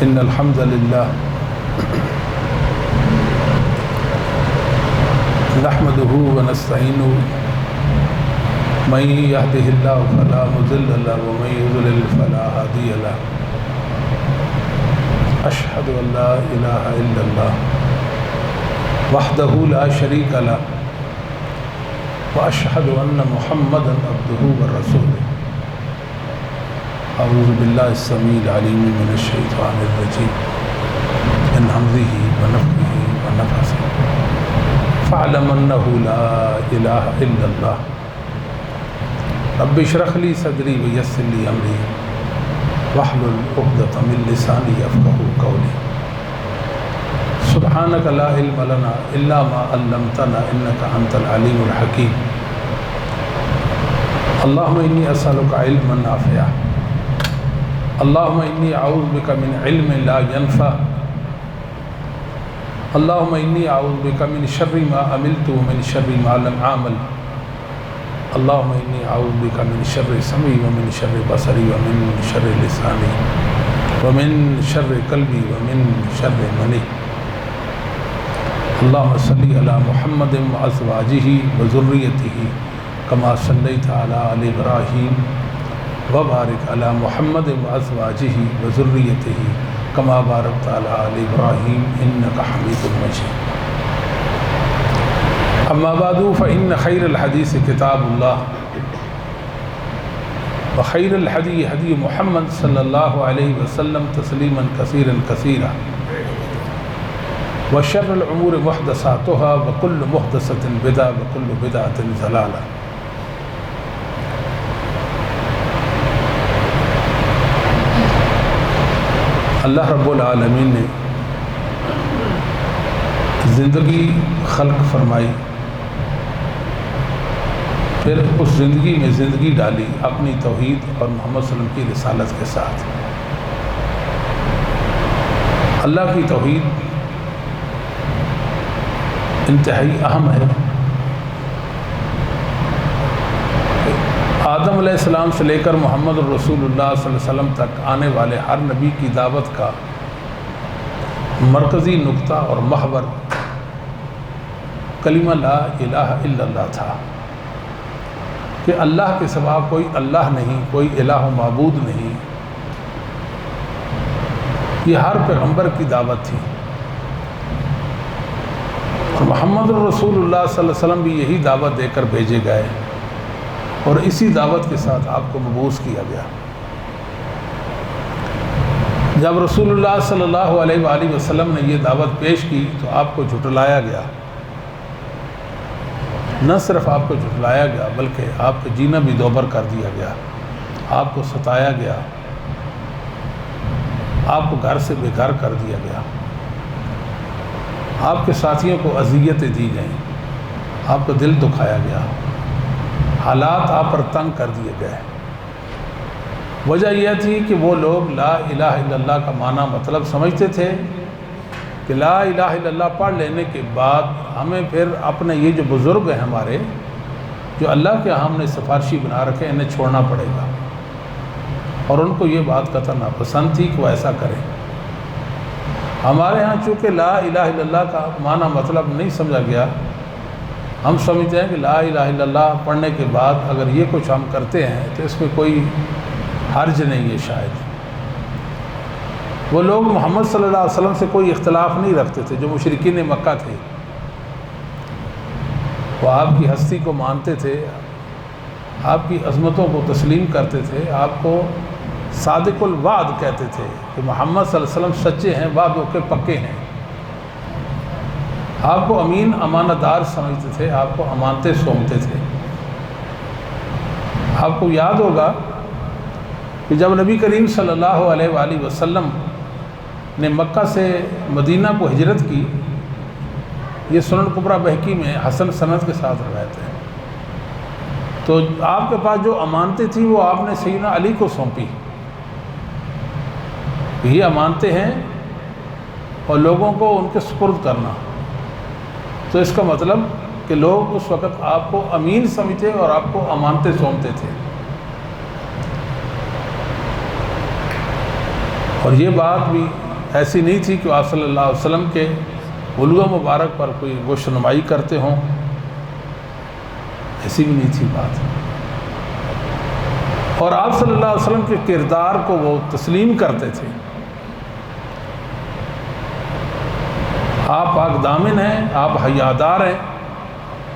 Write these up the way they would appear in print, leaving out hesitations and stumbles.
إن الحمد لله نحمده ونستعينه من يهده الله فلا مضل له ومن يضلل فلا هادي له أشهد أن لا إله إلا الله وحده لا شريك له وأشهد أن محمدا عبده ورسوله أعوذ بالله السميع العليم من الشيطان الرجيم من همزه ونفخه ونفثه فاعلم أنه لا إله إلا الله رب اشرح لي صدري ويسر لي أمري واحلل عقدة من لساني يفقهوا قولي سبحانك لا علم لنا إلا ما علمتنا إنك أنت العليم الحكيم اللهم إني أسألك علما نافعا اللهم إني أعوذ بك من علم لا ينفع اللهم إني أعوذ بك من شر ما عملت ومن شر ما لم أعمل اللهم إني أعوذ بك من شر سمعي ومن شر بصري ومن شر لساني ومن شر قلبي ومن شر مني اللهم صل على محمد وأزواجه وذريته كما صليت على آل إبراهيم وبارك على محمد وأزواجه وذريته كما باركت على آل إبراهيم إنك حميد مجيد أما بعد فإن خير الحديث كتاب الله وخير الهدي هدي محمد صلى الله عليه وسلم تسليما كثيرا كثيرا وشر الأمور محدثاتها وكل محدثة بدعة وكل بدعة ضلالة اللہ رب العالمین نے زندگی خلق فرمائی، پھر اس زندگی میں زندگی ڈالی اپنی توحید اور محمد صلی اللہ علیہ وسلم کی رسالت کے ساتھ۔ اللہ کی توحید انتہائی اہم ہے۔ آدم علیہ السلام سے لے کر محمد رسول اللہ صلی اللہ علیہ وسلم تک آنے والے ہر نبی کی دعوت کا مرکزی نقطہ اور محور کلمہ لا الہ الا اللہ تھا کہ اللہ کے سوا کوئی اللہ نہیں، کوئی الہ و معبود نہیں۔ یہ ہر پیغمبر کی دعوت تھی اور محمد رسول اللہ صلی اللہ علیہ وسلم بھی یہی دعوت دے کر بھیجے گئے اور اسی دعوت کے ساتھ آپ کو مبعوث کیا گیا۔ جب رسول اللہ صلی اللہ علیہ وآلہ وسلم نے یہ دعوت پیش کی تو آپ کو جھٹلایا گیا، نہ صرف آپ کو جھٹلایا گیا بلکہ آپ کا جینا بھی دوبر کر دیا گیا، آپ کو ستایا گیا، آپ کو گھر سے بے گھر کر دیا گیا، آپ کے ساتھیوں کو اذیتیں دی گئیں، آپ کا دل دکھایا گیا، حالات آپ پر تنگ کر دیے گئے۔ وجہ یہ تھی کہ وہ لوگ لا الہ الا اللہ کا معنی مطلب سمجھتے تھے کہ لا الہ الا اللہ پڑھ لینے کے بعد ہمیں پھر اپنے یہ جو بزرگ ہیں ہمارے جو اللہ کے ہم نے سفارشی بنا رکھے انہیں چھوڑنا پڑے گا، اور ان کو یہ بات قطعاً ناپسند تھی کہ وہ ایسا کریں۔ ہمارے ہاں چونکہ لا الہ الا اللہ کا معنی مطلب نہیں سمجھا گیا، ہم سمجھتے ہیں کہ لا الہ الا اللہ پڑھنے کے بعد اگر یہ کچھ ہم کرتے ہیں تو اس میں کوئی حرج نہیں ہے شاید۔ وہ لوگ محمد صلی اللہ علیہ وسلم سے کوئی اختلاف نہیں رکھتے تھے جو مشرکین مکہ تھے، وہ آپ کی ہستی کو مانتے تھے، آپ کی عظمتوں کو تسلیم کرتے تھے، آپ کو صادق الوعد کہتے تھے کہ محمد صلی اللہ علیہ وسلم سچے ہیں، وعدوں کے پکے ہیں، آپ کو امین امانت دار سمجھتے تھے، آپ کو امانتیں سونپتے تھے۔ آپ کو یاد ہوگا کہ جب نبی کریم صلی اللہ علیہ وآلہ وسلم نے مکہ سے مدینہ کو ہجرت کی، یہ سنن کبریٰ بہقی میں حسن سند کے ساتھ روایت ہے، تو آپ کے پاس جو امانتیں تھیں وہ آپ نے سیدنا علی کو سونپی، یہ امانتیں ہیں اور لوگوں کو ان کے سپرد کرنا۔ تو اس کا مطلب کہ لوگ اس وقت آپ کو امین سمجھتے اور آپ کو امانتیں سونپتے تھے۔ اور یہ بات بھی ایسی نہیں تھی کہ آپ صلی اللہ علیہ وسلم کے بلوغ مبارک پر کوئی گوشت نمائی کرتے ہوں، ایسی بھی نہیں تھی بات۔ اور آپ صلی اللہ علیہ وسلم کے کردار کو وہ تسلیم کرتے تھے۔ آپ پاک دامن ہیں، آپ حیادار ہیں۔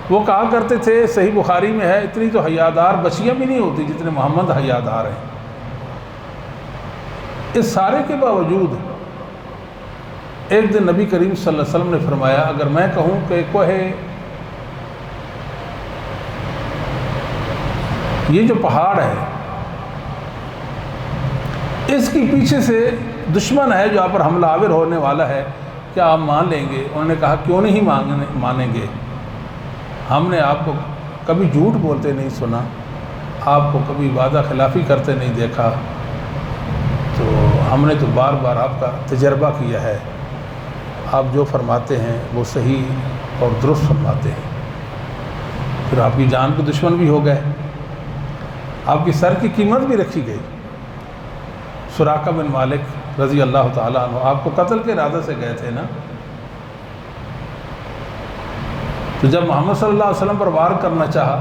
وہ کہا کرتے تھے، صحیح بخاری میں ہے، اتنی تو حیادار بچیاں بھی نہیں ہوتی جتنے محمد حیادار ہیں۔ اس سارے کے باوجود ایک دن نبی کریم صلی اللہ علیہ وسلم نے فرمایا، اگر میں کہوں کہ کوہ یہ جو پہاڑ ہے اس کی پیچھے سے دشمن ہے جو آپ پر حملہ آور ہونے والا ہے، کیا آپ مان لیں گے؟ انہوں نے کہا کیوں نہیں مانیں گے، ہم نے آپ کو کبھی جھوٹ بولتے نہیں سنا، آپ کو کبھی وعدہ خلافی کرتے نہیں دیکھا، تو ہم نے تو بار بار آپ کا تجربہ کیا ہے، آپ جو فرماتے ہیں وہ صحیح اور درست فرماتے ہیں۔ پھر آپ کی جان کے دشمن بھی ہو گئے، آپ کی سر کی قیمت بھی رکھی گئی۔ سراقہ بن مالک رضی اللہ تعالیٰ عنہ آپ کو قتل کے ارادے سے گئے تھے نا، تو جب محمد صلی اللہ علیہ وسلم پر وار کرنا چاہا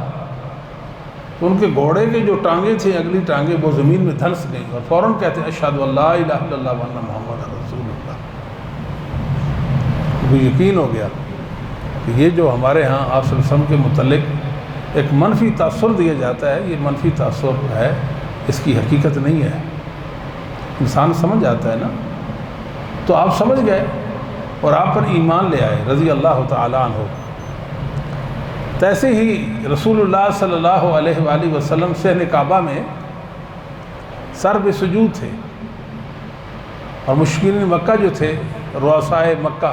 تو ان کے گھوڑے کے جو ٹانگیں تھیں، اگلی ٹانگیں وہ زمین میں دھنس گئیں، اور فوراً کہتے ہیں اشہد ان لا الہ الا اللہ وان محمد رسول اللہ۔ وہ یقین ہو گیا کہ یہ جو ہمارے ہاں آپ صلی اللہ علیہ وسلم کے متعلق ایک منفی تاثر دیا جاتا ہے، یہ منفی تاثر ہے، اس کی حقیقت نہیں ہے۔ انسان سمجھ جاتا ہے نا، تو آپ سمجھ گئے اور آپ پر ایمان لے آئے رضی اللہ تعالیٰ عنہ۔ تیسے ہی رسول اللہ صلی اللہ علیہ وآلہ وسلم صحن کعبہ میں سر بے سجود تھے، اور مشرکین مکہ جو تھے، رؤسائے مکہ،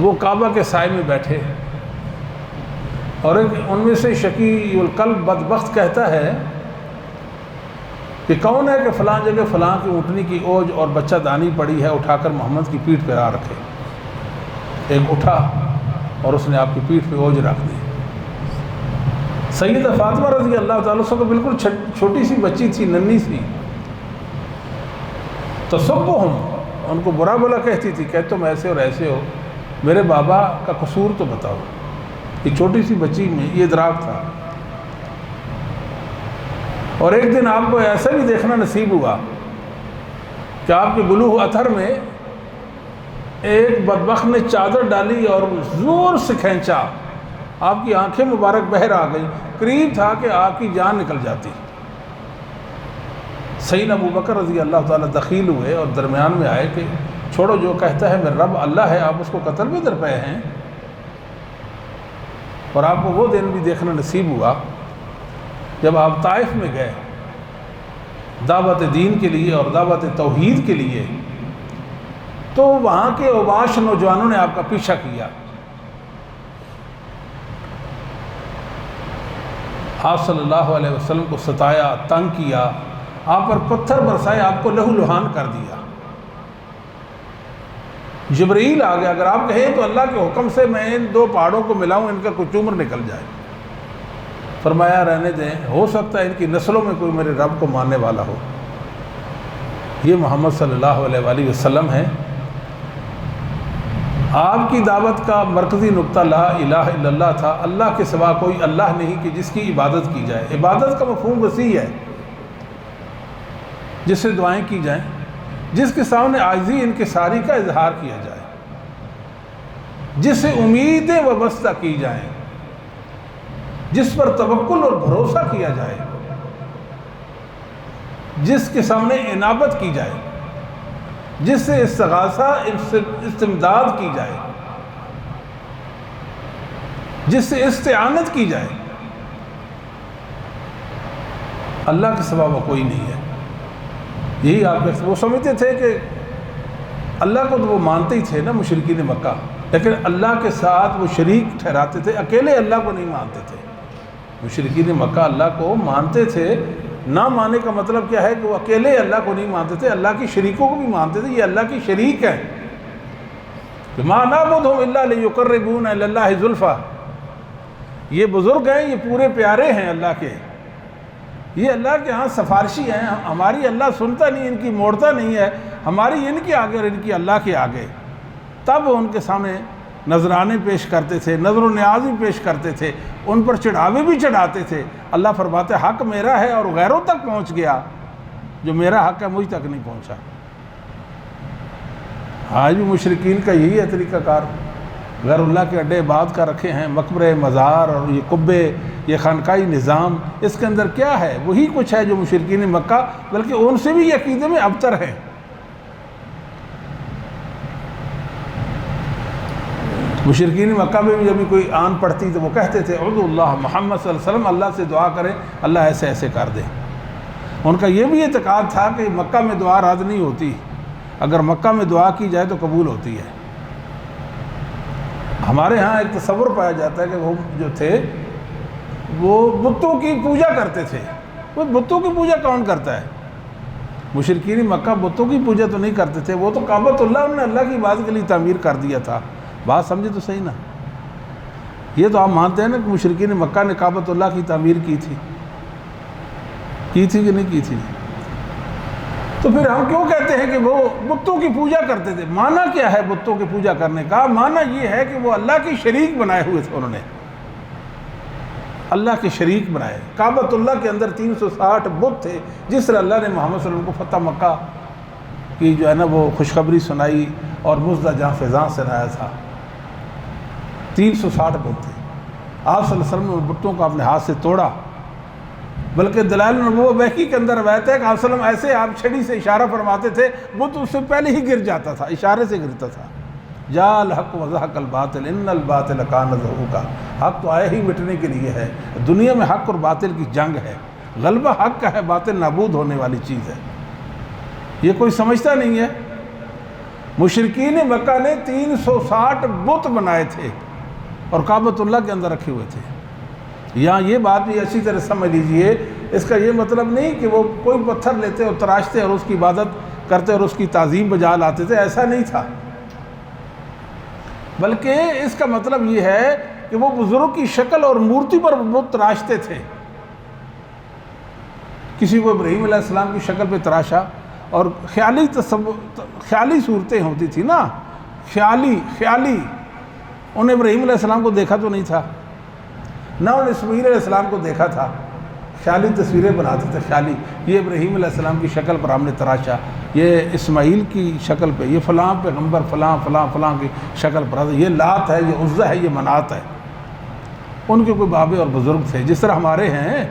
وہ کعبہ کے سائے میں بیٹھے، اور ان میں سے شقی القلب بدبخت کہتا ہے کہ کون ہے کہ فلاں جگہ فلاں کی اونٹنی کی اوج اور بچہ دانی پڑی ہے، اٹھا کر محمد کی پیٹھ پہ آ رکھے۔ ایک اٹھا اور اس نے آپ کی پیٹھ پہ اوج رکھ دی۔ سیدہ فاطمہ رضی اللہ تعالیٰ عنہ کو بالکل چھوٹی سی بچی تھی، ننھی سی، تصبہم، ان کو برا بلا کہتی تھی کہ تم ایسے اور ایسے ہو، میرے بابا کا قصور تو بتاؤ۔ یہ چھوٹی سی بچی میں یہ ادراک تھا۔ اور ایک دن آپ کو ایسا بھی دیکھنا نصیب ہوا کہ آپ کے بلوغ اطہر میں ایک بدبخت نے چادر ڈالی اور زور سے کھینچا، آپ کی آنکھیں مبارک بہر آ گئی، قریب تھا کہ آپ کی جان نکل جاتی۔ سیدنا ابوبکر رضی اللہ تعالیٰ دخیل ہوئے اور درمیان میں آئے کہ چھوڑو، جو کہتا ہے میرا رب اللہ ہے، آپ اس کو قتل بھی درپے ہیں۔ اور آپ کو وہ دن بھی دیکھنا نصیب ہوا جب آپ طائف میں گئے دعوت دین کے لیے اور دعوت توحید کے لیے، تو وہاں کے اوباش نوجوانوں نے آپ کا پیچھا کیا۔ آپ صلی اللہ علیہ وسلم کو ستایا، تنگ کیا، آپ پر پتھر برسائے، آپ کو لہو لہان کر دیا۔ جبرائیل آ گیا، اگر آپ کہیں تو اللہ کے حکم سے میں ان دو پہاڑوں کو ملاؤں، ان کا کچھ عمر نکل جائے۔ فرمایا رہنے دیں، ہو سکتا ہے ان کی نسلوں میں کوئی میرے رب کو ماننے والا ہو۔ یہ محمد صلی اللہ علیہ وآلہ وسلم ہے۔ آپ کی دعوت کا مرکزی نقطہ لا الہ الا اللہ تھا، اللہ کے سوا کوئی اللہ نہیں کہ جس کی عبادت کی جائے۔ عبادت کا مفہوم وسیع ہے، جس سے دعائیں کی جائیں، جس کے سامنے عاجزی انکساری کا اظہار کیا جائے، جس سے امیدیں وابستہ کی جائیں، جس پر توکل اور بھروسہ کیا جائے، جس کے سامنے انابت کی جائے، جس سے استغاثہ استمداد کی جائے، جس سے استعانت کی جائے۔ اللہ کے سوا وہ کوئی نہیں ہے۔ یہی آپ کے وہ سمجھتے تھے کہ اللہ کو تو وہ مانتے ہی تھے نا مشرکین مکہ، لیکن اللہ کے ساتھ وہ شریک ٹھہراتے تھے، اکیلے اللہ کو نہیں مانتے تھے۔ مشرکین مکہ اللہ کو مانتے تھے، نہ ماننے کا مطلب کیا ہے کہ وہ اکیلے اللہ کو نہیں مانتے تھے، اللہ کی شریکوں کو بھی مانتے تھے، یہ اللہ کی شریک ہیں۔ مَا نَعْبُدُهُمْ إِلَّا لِيُقَرِّبُونَا إِلَى اللَّهِ زُلْفَىٰ، یہ بزرگ ہیں، یہ پورے پیارے ہیں اللہ کے، یہ اللہ کے ہاں سفارشی ہیں، ہماری اللہ سنتا نہیں، ان کی موڑتا نہیں ہے، ہماری ان کے آگے اور ان کی اللہ کے آگے۔ تب وہ ان کے سامنے نذرانے پیش کرتے تھے، نذر و نیاز بھی پیش کرتے تھے، ان پر چڑھاوے بھی چڑھاتے تھے۔ اللہ فرماتے حق میرا ہے اور غیروں تک پہنچ گیا، جو میرا حق ہے مجھ تک نہیں پہنچا۔ آج بھی مشرکین کا یہی ہے طریقہ کار، غیر اللہ کے اڈے آباد کا رکھے ہیں، مقبرے، مزار اور یہ قبے، یہ خانقاہی نظام، اس کے اندر کیا ہے؟ وہی کچھ ہے جو مشرکین مکہ، بلکہ ان سے بھی یہ عقیدے میں ابتر ہے۔ مشرکین مکہ میں بھی جب کوئی آن پڑتی تو وہ کہتے تھے اعوذ اللہ، محمد صلی اللہ علیہ وسلم اللہ سے دعا کریں اللہ ایسے ایسے کر دے۔ ان کا یہ بھی اعتقاد تھا کہ مکہ میں دعا رد نہیں ہوتی، اگر مکہ میں دعا کی جائے تو قبول ہوتی ہے۔ ہمارے ہاں ایک تصور پایا جاتا ہے کہ وہ جو تھے وہ بتوں کی پوجا کرتے تھے۔ وہ بتوں کی پوجا کون کرتا ہے؟ مشرکین مکہ بتوں کی پوجا تو نہیں کرتے تھے، وہ تو کعبۃ اللہ انہوں نے اللہ کی عبادت کے لیے تعمیر کر دیا تھا۔ بات سمجھے تو صحیح نا، یہ تو آپ مانتے ہیں نا کہ مشرکین مکہ نے کعبۃ اللہ کی تعمیر کی تھی کہ نہیں کی تھی؟ تو پھر ہم کیوں کہتے ہیں کہ وہ بتوں کی پوجا کرتے تھے؟ معنی کیا ہے بتوں کی پوجا کرنے کا؟ معنی یہ ہے کہ وہ اللہ کی شریک بنائے ہوئے تھے، انہوں نے اللہ کے شریک بنائے۔ کعبۃ اللہ کے اندر 360 بت تھے، جس طرح اللہ نے محمد صلی اللہ علیہ وسلم کو فتح مکہ کی جو ہے نا وہ خوشخبری سنائی اور مزدہ جہاں فضاں سنایا تھا، 360 بت تھے۔ آپ صلی اللہ علیہ وسلم نے بتوں کو اپنے ہاتھ سے توڑا، بلکہ دلائل النبوہ بحقی کے اندر روایت ہے کہ آپ صلی اللہ علیہ وسلم ایسے آپ چھڑی سے اشارہ فرماتے تھے، بت اس سے پہلے ہی گر جاتا تھا، اشارے سے گرتا تھا۔ جا الحق وزہق الباطل ان الباطل کان زہوقا، حق تو آیا ہی مٹنے کے لیے ہے۔ دنیا میں حق اور باطل کی جنگ ہے، غلبہ حق کا ہے، باطل نابود ہونے والی چیز ہے، یہ کوئی سمجھتا نہیں ہے۔ مشرکین مکہ نے 360 بت بنائے تھے اور کعبۃ اللہ کے اندر رکھے ہوئے تھے۔ یہاں یہ بات بھی اچھی طرح سمجھ لیجئے، اس کا یہ مطلب نہیں کہ وہ کوئی پتھر لیتے اور تراشتے اور اس کی عبادت کرتے اور اس کی تعظیم بجا لاتے تھے، ایسا نہیں تھا۔ بلکہ اس کا مطلب یہ ہے کہ وہ بزرگ کی شکل اور مورتی پر بت تراشتے تھے۔ کسی کو ابراہیم علیہ السلام کی شکل پہ تراشا، اور خیالی صورتیں ہوتی تھی نا، خیالی انہیں ابراہیم علیہ السلام کو دیکھا تو نہیں تھا، نہ انہیں اسماعیل علیہ السلام کو دیکھا تھا، خیالی تصویریں بناتے تھے، خیالی یہ ابراہیم علیہ السلام کی شکل پر ہم نے تراشا، یہ اسماعیل کی شکل پہ، یہ فلاں پیغمبر فلاں فلاں فلاں کی شکل پر، یہ لات ہے، یہ عزہ ہے، یہ منات ہے۔ ان کے کوئی بابے اور بزرگ تھے، جس طرح ہمارے ہیں،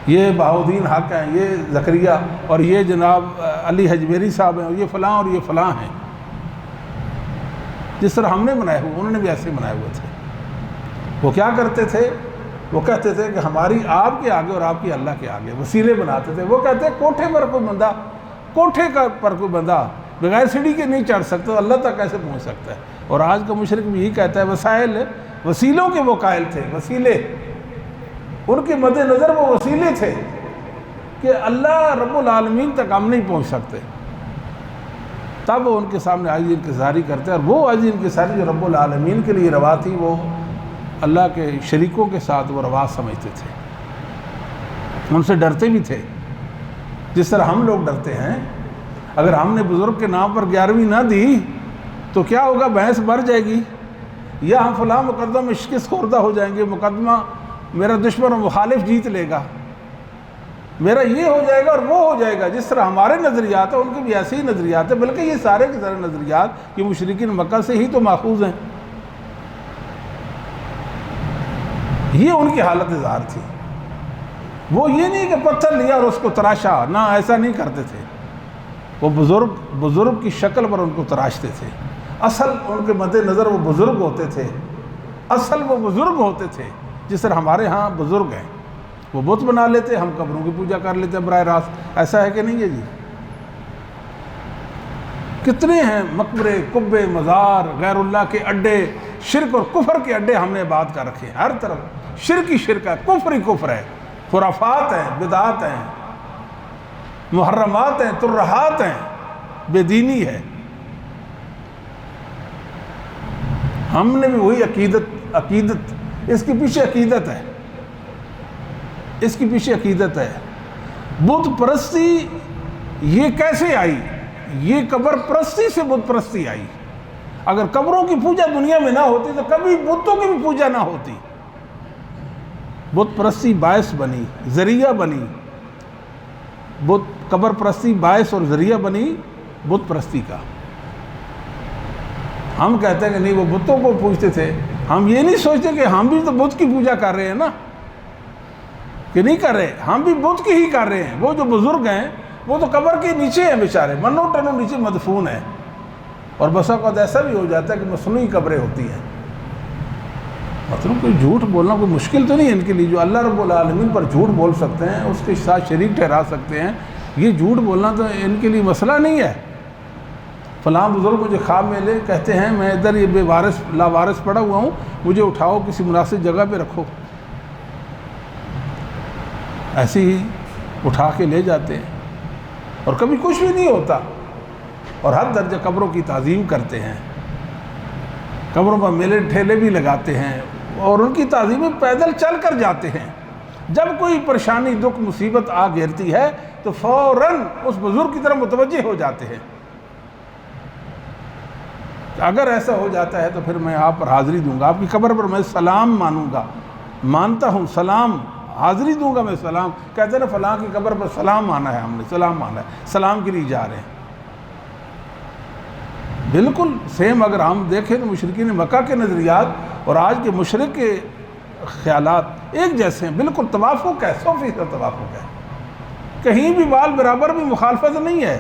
یہ بہاؤدین حق ہیں، یہ زکریا، اور یہ جناب علی حجویری صاحب ہیں، اور یہ فلاں اور یہ فلاں ہیں۔ جس طرح ہم نے بنائے ہوئے انہوں نے بھی ایسے بنائے ہوئے تھے۔ وہ کیا کرتے تھے؟ وہ کہتے تھے کہ ہماری آپ کے آگے اور آپ کی اللہ کے آگے وسیلے بناتے تھے۔ وہ کہتے ہیں کوٹھے پر کوئی بندہ بغیر سیڑھی کے نہیں چڑھ سکتا، اللہ تک کیسے پہنچ سکتا ہے؟ اور آج کا مشرک بھی یہی کہتا ہے، وسیلوں کے وہ قائل تھے، وسیلے ان کے مد نظر وہ وسیلے تھے کہ اللہ رب العالمین تک ہم نہیں پہنچ سکتے۔ تب وہ ان کے سامنے عاجزی انکساری کرتے، اور وہ عاجزی انکساری جو رب العالمین کے لیے روا تھی، وہ اللہ کے شریکوں کے ساتھ وہ روا سمجھتے تھے، ان سے ڈرتے بھی تھے، جس طرح ہم لوگ ڈرتے ہیں۔ اگر ہم نے بزرگ کے نام پر 11ویں نہ دی تو کیا ہوگا؟ بحث بڑھ جائے گی، یا ہم فلاں مقدمہ میں شکست خوردہ ہو جائیں گے، مقدمہ میرا دشمن و مخالف جیت لے گا، میرا یہ ہو جائے گا اور وہ ہو جائے گا۔ جس طرح ہمارے نظریات ہیں ان کے بھی ایسے ہی نظریات ہیں، بلکہ یہ سارے کے سارے نظریات یہ مشرکین مکہ سے ہی تو ماخوذ ہیں۔ یہ ان کی حالت اظہار تھی۔ وہ یہ نہیں کہ پتھر لیا اور اس کو تراشا، نہ، ایسا نہیں کرتے تھے۔ وہ بزرگ کی شکل پر ان کو تراشتے تھے۔ اصل ان کے مد نظر وہ بزرگ ہوتے تھے، اصل وہ بزرگ ہوتے تھے، جس طرح ہمارے ہاں بزرگ ہیں، وہ بت بنا لیتے، ہم قبروں کی پوجا کر لیتے ہیں براہ راست۔ ایسا ہے کہ نہیں ہے جی؟ کتنے ہیں مقبرے، قبے، مزار، غیر اللہ کے اڈے، شرک اور کفر کے اڈے ہم نے آباد کر رکھے ہیں۔ ہر طرف شرک ہی شرک ہے، کفر ہی کفر ہے، خرافات ہیں، بدعات ہیں، محرمات ہیں، ترہات ہیں، بے دینی ہے۔ ہم نے بھی وہی عقیدت، اس کے پیچھے عقیدت ہے۔ اس کے پیچھے عقیدت ہے۔ بت پرستی یہ کیسے آئی؟ یہ قبر پرستی سے بت پرستی آئی۔ اگر قبروں کی پوجا دنیا میں نہ ہوتی تو کبھی بتوں کی بھی پوجا نہ ہوتی۔ بت پرستی باعث بنی، ذریعہ بنی، قبر پرستی باعث اور ذریعہ بنی بت پرستی کا۔ ہم کہتے ہیں کہ نہیں وہ بتوں کو پوجتے تھے، ہم یہ نہیں سوچتے کہ ہم بھی تو بت کی پوجا کر رہے ہیں نا، کہ نہیں کر رہے، ہم بھی بت کی ہی کر رہے ہیں۔ وہ جو بزرگ ہیں وہ تو قبر کے نیچے ہیں بیچارے، منو ٹنو نیچے مدفون ہیں، اور بسا اوقات ایسا بھی ہو جاتا ہے کہ مصنوعی قبریں ہوتی ہیں۔ مطلب کوئی جھوٹ بولنا کوئی مشکل تو نہیں ہے ان کے لیے، جو اللہ رب العالمین پر جھوٹ بول سکتے ہیں، اس کے ساتھ شریک ٹھہرا سکتے ہیں، یہ جھوٹ بولنا تو ان کے لیے مسئلہ نہیں ہے۔ فلاں بزرگ مجھے خواب میں لے کہتے ہیں میں ادھر یہ بے وارث لاوارث پڑا ہوا ہوں، مجھے اٹھاؤ کسی مناسب جگہ پہ رکھو، ایسے ہی اٹھا کے لے جاتے ہیں، اور کبھی کچھ بھی نہیں ہوتا، اور ہر درجہ قبروں کی تعظیم کرتے ہیں، قبروں پر میلے ٹھیلے بھی لگاتے ہیں، اور ان کی تعظیم پیدل چل کر جاتے ہیں۔ جب کوئی پریشانی دکھ مصیبت آ گھیرتی ہے تو فوراً اس بزرگ کی طرف متوجہ ہو جاتے ہیں۔ اگر ایسا ہو جاتا ہے تو پھر میں آپ پر حاضری دوں گا، آپ کی قبر پر میں سلام مانوں گا، مانتا ہوں، سلام حاضری دوں گا میں سلام۔ کہتے ہیں نا فلاں کی قبر پر سلام مانا ہے، ہم نے سلام مانا ہے، سلام کے لیے جا رہے ہیں۔ بالکل سیم اگر ہم دیکھیں تو مشرکین مکہ کے نظریات اور آج کے مشرک کے خیالات ایک جیسے ہیں، بالکل توافق ہے، 100% توافق ہے، کہیں بھی بال برابر بھی مخالفت نہیں ہے۔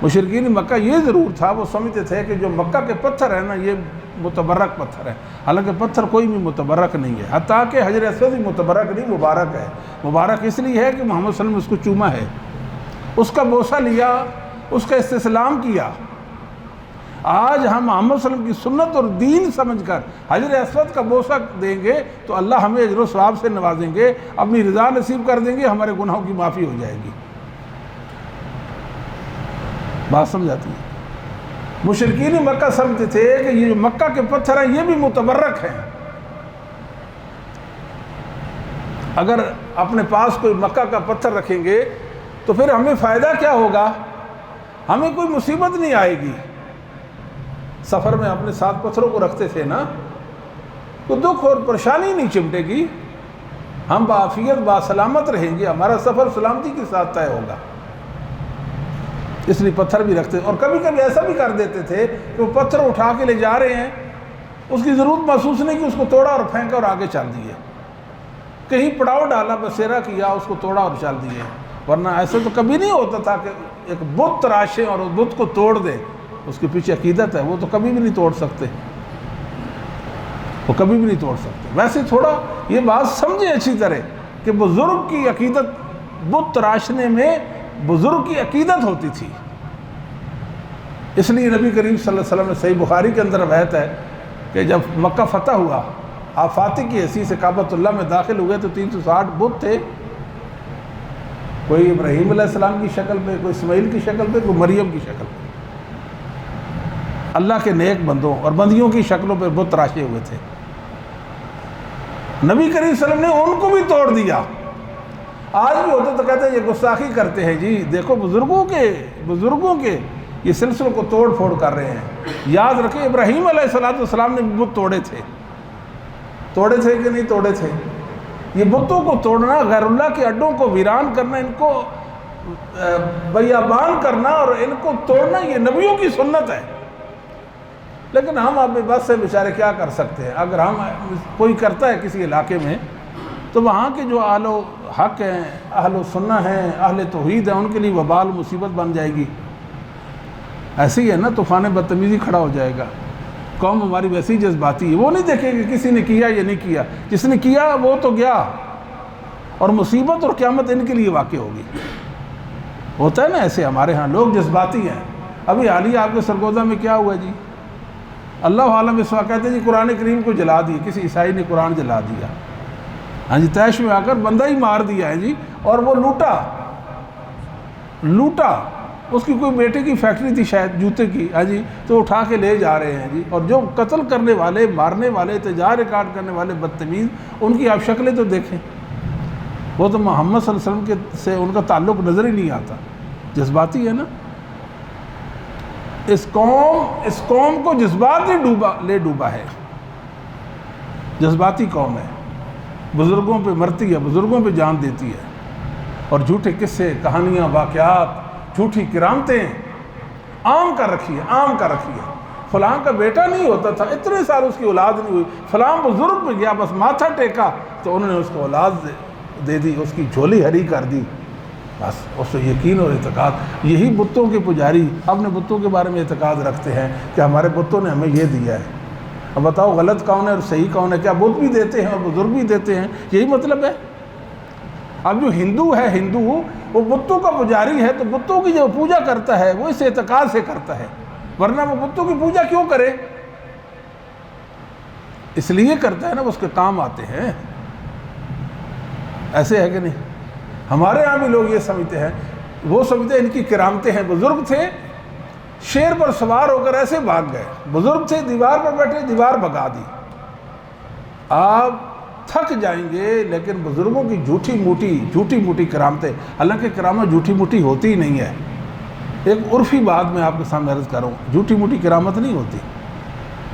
مشرکین مکہ یہ ضرور تھا، وہ سمجھتے تھے کہ جو مکہ کے پتھر ہیں نا یہ متبرک پتھر ہیں، حالانکہ پتھر کوئی بھی متبرک نہیں ہے، حتیٰ کہ حجر اسود بھی متبرک نہیں، مبارک ہے۔ مبارک اس لیے ہے کہ محمد صلی اللہ علیہ وسلم نے اس کو چوما ہے، اس کا بوسہ لیا، اس کا استسلام کیا۔ آج ہم محمد صلی اللہ علیہ وسلم کی سنت اور دین سمجھ کر حجر اسود کا بوسہ دیں گے تو اللہ ہمیں اجر و ثواب سے نوازیں گے، اپنی رضا نصیب کر دیں گے، ہمارے گناہوں کی معافی ہو جائے گی۔ بات سمجھاتی ہے؟ مشرکین مکہ سمجھتے تھے کہ یہ جو مکہ کے پتھر ہیں یہ بھی متبرک ہیں، اگر اپنے پاس کوئی مکہ کا پتھر رکھیں گے تو پھر ہمیں فائدہ کیا ہوگا، ہمیں کوئی مصیبت نہیں آئے گی۔ سفر میں اپنے ساتھ پتھروں کو رکھتے تھے نا، تو دکھ اور پریشانی نہیں چمٹے گی، ہم بعافیت باسلامت رہیں گے، ہمارا سفر سلامتی کے ساتھ طے ہوگا، اس لیے پتھر بھی رکھتے۔ اور کبھی کبھی ایسا بھی کر دیتے تھے کہ وہ پتھر اٹھا کے لے جا رہے ہیں، اس کی ضرورت محسوس نہیں کہ اس کو توڑا اور پھینکا اور آگے چل دیے، کہیں پڑاؤ ڈالا بسیرا کیا، اس کو توڑا اور چل دیے، ورنہ ایسا تو کبھی نہیں ہوتا تھا کہ ایک بت تراشیں اور اس بت کو توڑ دیں، اس کے پیچھے عقیدت ہے، وہ تو کبھی بھی نہیں توڑ سکتے، وہ کبھی بھی نہیں توڑ سکتے۔ ویسے تھوڑا یہ بات سمجھیں اچھی طرح کہ بزرگ کی عقیدت، بت تراشنے میں بزرگ کی عقیدت ہوتی تھی، اس لیے نبی کریم صلی اللہ علیہ وسلم نے صحیح بخاری کے اندر روایت ہے کہ جب مکہ فتح ہوا، آپ فاتح کی حیثیت سے کعبۃ اللہ میں داخل ہوئے تو 360 بت تھے، کوئی ابراہیم علیہ السلام کی شکل پہ، کوئی اسماعیل کی شکل پہ، کوئی مریم کی شکل پہ، اللہ کے نیک بندوں اور بندیوں کی شکلوں پہ بت تراشے ہوئے تھے۔ نبی کریم صلی اللہ علیہ وسلم نے ان کو بھی توڑ دیا۔ آج بھی ہوتے تو کہتے ہیں یہ گستاخی کرتے ہیں، جی دیکھو بزرگوں کے یہ سلسلوں کو توڑ پھوڑ کر رہے ہیں۔ یاد رکھیں ابراہیم علیہ السلام نے بت توڑے تھے کہ نہیں توڑے تھے؟ یہ بتوں کو توڑنا، غیر اللہ کے اڈوں کو ویران کرنا، ان کو بیابان کرنا اور ان کو توڑنا یہ نبیوں کی سنت ہے۔ لیکن ہم اپنے بس سے بیچارے کیا کر سکتے ہیں؟ اگر ہم کوئی کرتا ہے کسی علاقے میں تو وہاں کے جو اہل و حق ہیں، اہل و سنہ ہیں، اہل توحید ہیں، ان کے لیے وبال مصیبت بن جائے گی۔ ایسے ہی ہے نا، طوفان بدتمیزی کھڑا ہو جائے گا۔ قوم ہماری ویسی جذباتی ہے، وہ نہیں دیکھے کہ کسی نے کیا یا نہیں کیا، جس نے کیا وہ تو گیا، اور مصیبت اور قیامت ان کے لیے واقع ہوگی۔ ہوتا ہے نا ایسے، ہمارے ہاں لوگ جذباتی ہیں۔ ابھی حالیہ آپ کے سرگودا میں کیا ہوا جی؟ اللہ عالم اس وقت کہتے ہیں جی قرآن کریم کو جلا دیا، کسی عیسائی نے قرآن جلا دیا، ہاں جی، طیش میں آ کر بندہ ہی مار دیا ہے جی، اور وہ لوٹا، اس کی کوئی بیٹے کی فیکٹری تھی شاید جوتے کی، ہاں جی، تو اٹھا کے لے جا رہے ہیں جی۔ اور جو قتل کرنے والے، مارنے والے، تجارت ریکارڈ کرنے والے بدتمیز، ان کی آپ شکلیں تو دیکھیں، وہ تو محمد صلی اللہ علیہ وسلم سے ان کا تعلق نظر ہی نہیں آتا، جذباتی ہے نا۔ اس قوم کو جذبات لے ڈوبا ہے، جذباتی قوم ہے، بزرگوں پہ مرتی ہے، بزرگوں پہ جان دیتی ہے، اور جھوٹے قصے، کہانیاں، واقعات، جھوٹی کرامتیں عام کر رکھی ہے۔ فلاں کا بیٹا نہیں ہوتا تھا، اتنے سال اس کی اولاد نہیں ہوئی، فلاں بزرگ پہ گیا، بس ماتھا ٹیکا تو انہوں نے اس کو اولاد دے دی، اس کی جھولی ہری کر دی، بس اس سے یقین اور اعتقاد۔ یہی بتوں کے پجاری اپنے بتوں کے بارے میں اعتقاد رکھتے ہیں کہ ہمارے بتوں نے ہمیں یہ دیا ہے۔ اب بتاؤ غلط کون ہے اور صحیح کون ہے؟ کیا بت بھی دیتے ہیں اور بزرگ بھی دیتے ہیں؟ یہی مطلب ہے۔ اب جو ہندو ہے، وہ بتوں کا پجاری ہے، تو بتوں کی جو پوجا کرتا ہے وہ اس اعتقاد سے کرتا ہے، ورنہ وہ بتوں کی پوجا کیوں کرے؟ اس لیے کرتا ہے نا، اس کے کام آتے ہیں۔ ایسے ہے کہ نہیں؟ ہمارے ہاں بھی لوگ یہ سمجھتے ہیں، وہ سمجھتے ہیں ان کی کرامتیں ہیں۔ بزرگ تھے، شیر پر سوار ہو کر ایسے بھاگ گئے، بزرگ تھے، دیوار پر بیٹھے، دیوار بھگا دی۔ آپ تھک جائیں گے، لیکن بزرگوں کی جھوٹی موٹی کرامتیں، حالانکہ کرامت جھوٹی موٹی ہوتی ہی نہیں ہے۔ ایک عرفی بات میں آپ کے سامنے عرض کروں، جھوٹی موٹی کرامت نہیں ہوتی،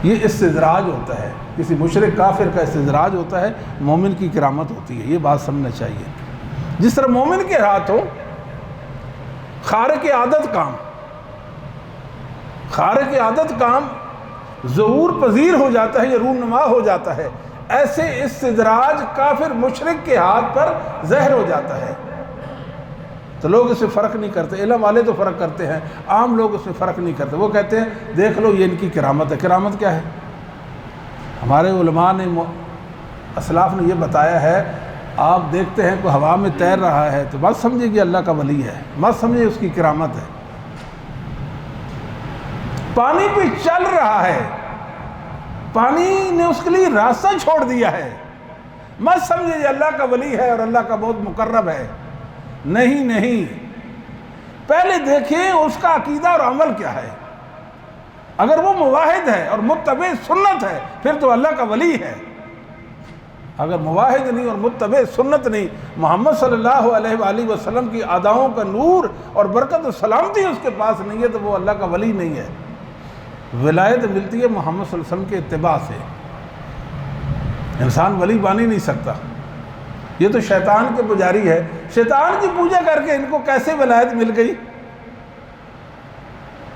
یہ استدراج ہوتا ہے، کسی مشرک کافر کا استدراج ہوتا ہے، مومن کی کرامت ہوتی ہے، یہ بات سمجھنا چاہیے۔ جس طرح مومن کے ہاتھ ہو خارق عادت کام ظہور پذیر ہو جاتا ہے یا رونما ہو جاتا ہے، ایسے استدراج کافر مشرک کے ہاتھ پر زہر ہو جاتا ہے۔ تو لوگ اس میں فرق نہیں کرتے، علم والے تو فرق کرتے ہیں، عام لوگ اس میں فرق نہیں کرتے۔ وہ کہتے ہیں دیکھ لو یہ ان کی کرامت ہے۔ کرامت کیا ہے؟ ہمارے علماء نے، اسلاف نے یہ بتایا ہے، آپ دیکھتے ہیں کوئی ہوا میں تیر رہا ہے تو مت سمجھے کہ اللہ کا ولی ہے، مت سمجھے اس کی کرامت ہے۔ پانی پہ چل رہا ہے، پانی نے اس کے لیے راستہ چھوڑ دیا ہے، مت سمجھے یہ اللہ کا ولی ہے اور اللہ کا بہت مقرب ہے۔ نہیں، پہلے دیکھیں اس کا عقیدہ اور عمل کیا ہے۔ اگر وہ موحد ہے اور متبع سنت ہے پھر تو اللہ کا ولی ہے۔ اگر موحد نہیں اور متبع سنت نہیں، محمد صلی اللہ علیہ وآلہ وسلم کی اداؤں کا نور اور برکت و سلامتی اس کے پاس نہیں ہے تو وہ اللہ کا ولی نہیں ہے۔ ولایت ملتی ہے محمد صلی اللہ علیہ وسلم کے اتباع سے، انسان ولی بن ہی نہیں سکتا۔ یہ تو شیطان کے پجاری ہے، شیطان کی پوجا کر کے ان کو کیسے ولایت مل گئی؟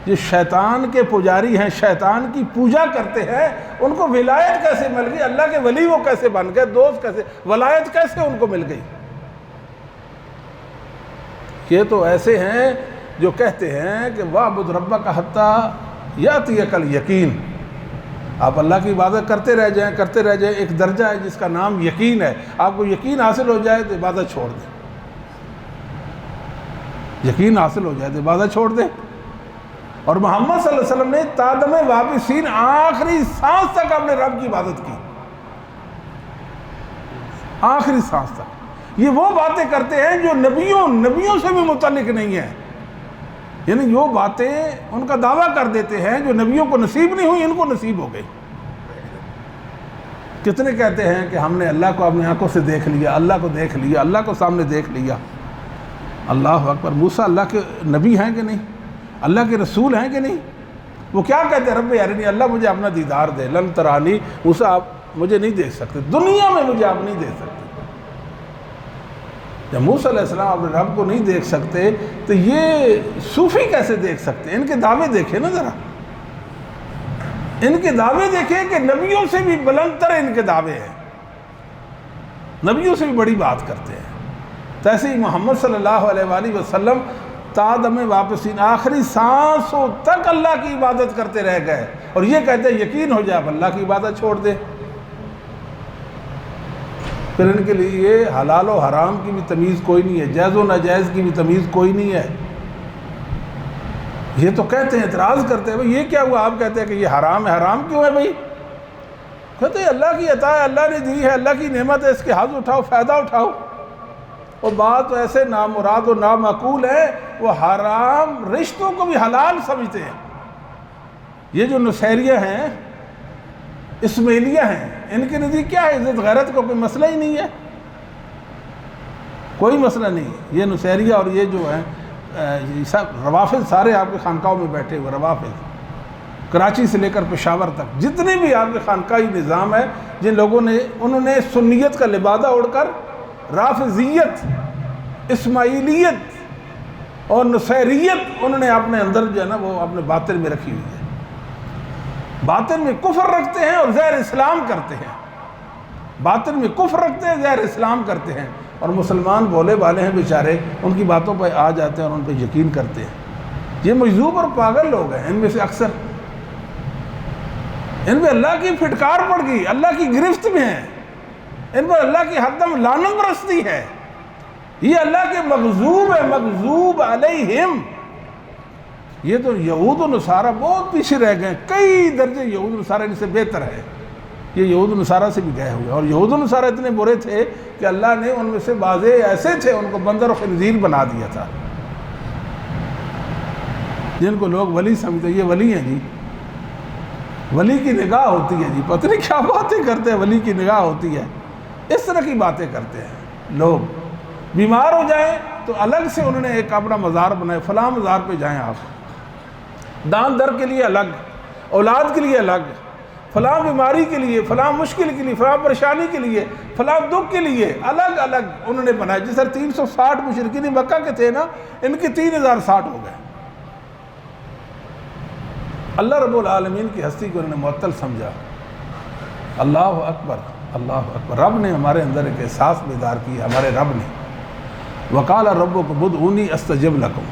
جو شیطان کے پجاری ہیں، شیطان کی پوجا کرتے ہیں، ان کو ولایت کیسے مل گئی؟ اللہ کے ولی وہ کیسے بن گئے؟ دوست کیسے؟ ولایت کیسے ان کو مل گئی؟ یہ تو ایسے ہیں جو کہتے ہیں کہ وَاعْبُدْ رَبَّكَ حَتَّى يَأْتِيَكَ الْيَقِينُ، آپ اللہ کی عبادت کرتے رہ جائیں۔ ایک درجہ ہے جس کا نام یقین ہے، آپ کو یقین حاصل ہو جائے تو عبادت چھوڑ دیں، یقین حاصل ہو جائے تو عبادت چھوڑ دیں۔ اور محمد صلی اللہ علیہ وسلم نے تادم واپسین آخری سانس تک اپنے رب کی عبادت کی، آخری سانس تک۔ یہ وہ باتیں کرتے ہیں جو نبیوں سے بھی متعلق نہیں ہیں، یعنی وہ باتیں ان کا دعویٰ کر دیتے ہیں جو نبیوں کو نصیب نہیں ہوئی، ان کو نصیب ہو گئی۔ کتنے کہتے ہیں کہ ہم نے اللہ کو اپنی آنکھوں سے دیکھ لیا، اللہ کو دیکھ لیا، اللہ کو سامنے دیکھ لیا۔ اللہ اکبر! موسیٰ اللہ کے نبی ہیں کہ نہیں؟ اللہ کے رسول ہیں کہ نہیں؟ وہ کیا کہتے ہیں؟ رب ارنی، اللہ مجھے اپنا دیدار دے، لن ترانی، موسیٰ آپ مجھے نہیں دیکھ سکتے، دنیا میں مجھے آپ نہیں دیکھ سکتے۔ جب موسیٰ علیہ السلام اپنے رب کو نہیں دیکھ سکتے تو یہ صوفی کیسے دیکھ سکتے ہیں؟ ان کے دعوے دیکھیں نا ذرا، ان کے دعوے دیکھیں کہ نبیوں سے بھی بلند تر ان کے دعوے ہیں، نبیوں سے بھی بڑی بات کرتے ہیں۔ تو ایسے ہی محمد صلی اللہ علیہ وآلہ وسلم تادم واپسین آخری سانسوں تک اللہ کی عبادت کرتے رہ گئے، اور یہ کہتے ہیں یقین ہو جائے اب اللہ کی عبادت چھوڑ دے۔ پھر ان کے لیے حلال و حرام کی بھی تمیز کوئی نہیں ہے، جائز و ناجائز کی بھی تمیز کوئی نہیں ہے۔ یہ تو کہتے ہیں، اعتراض کرتے ہیں، بھئی یہ کیا ہوا؟ آپ کہتے ہیں کہ یہ حرام ہے، حرام کیوں ہے بھئی؟ کہتے ہیں اللہ کی عطا ہے، اللہ نے دی ہے، اللہ کی نعمت ہے، اس کے حظ اٹھاؤ، فائدہ اٹھاؤ۔ اور بات تو ایسے نامراد و نامعقول ہے، وہ حرام رشتوں کو بھی حلال سمجھتے ہیں۔ یہ جو نصیریہ ہیں، اسماعیلیہ ہیں، ان کے نزدیک کیا ہے؟ عزت غیرت کو کوئی مسئلہ ہی نہیں ہے۔ کوئی مسئلہ نہیں. یہ نصیریہ اور یہ جو ہے سب روافض سارے آپ کے خانقاہوں میں بیٹھے ہوئے روافض، کراچی سے لے کر پشاور تک جتنے بھی آپ کے خانقاہی نظام ہے، جن لوگوں نے انہوں نے سنیت کا لبادہ اوڑھ کر رافضیت، اسماعیلیت اور نصیریت انہوں نے اپنے اندر جو ہے نا وہ اپنے باطن میں رکھی ہوئی ہے. باطن میں کفر رکھتے ہیں اور زہر اسلام کرتے ہیں. باطن میں کفر رکھتے ہیں، زہر اسلام کرتے ہیں. اور مسلمان بولے والے ہیں بیچارے، ان کی باتوں پہ آ جاتے ہیں اور ان پہ یقین کرتے ہیں. یہ مجذوب اور پاگل لوگ ہیں. ان میں سے اکثر ان پہ اللہ کی پھٹکار پڑ گئی، اللہ کی گرفت میں ہیں، ان پر اللہ کی حتم لعنت برستی ہے. یہ اللہ کے مغضوب ہے، مغضوب علیہم. یہ تو یہود و نصارہ بہت پیچھے رہ گئے، کئی درجے یہود و نصارہ ان سے بہتر ہے. یہ یہود و نصارہ سے بھی گئے ہوئے، اور یہود و نصارہ اتنے برے تھے کہ اللہ نے ان میں سے بعضے ایسے تھے ان کو بندر و خنزیر بنا دیا تھا، جن کو لوگ ولی سمجھتے. یہ ولی ہیں جی، ولی کی نگاہ ہوتی ہے جی، پتہ نہیں کیا باتیں کرتے ہیں، ولی کی نگاہ ہوتی ہے. اس طرح کی باتیں کرتے ہیں لوگ. بیمار ہو جائیں تو الگ سے انہوں نے ایک اپنا مزار بنائے، فلاں مزار پہ جائیں آپ، دان در کے لیے الگ، اولاد کے لیے الگ، فلاں بیماری کے لیے، فلاں مشکل کے لیے، فلاں پریشانی کے لیے، فلاں دکھ کے لیے الگ الگ انہوں نے بنائے. جس طرح 360 مشرکین مکہ کے تھے نا، ان کے 3060 ہو گئے. اللہ رب العالمین کی ہستی کو انہوں نے معطل سمجھا. اللہ اکبر، اللہ اکبر. رب نے ہمارے اندر ایک احساس بیدار کیا. ہمارے رب نے وقال ربکم ادعونی استجب لکم،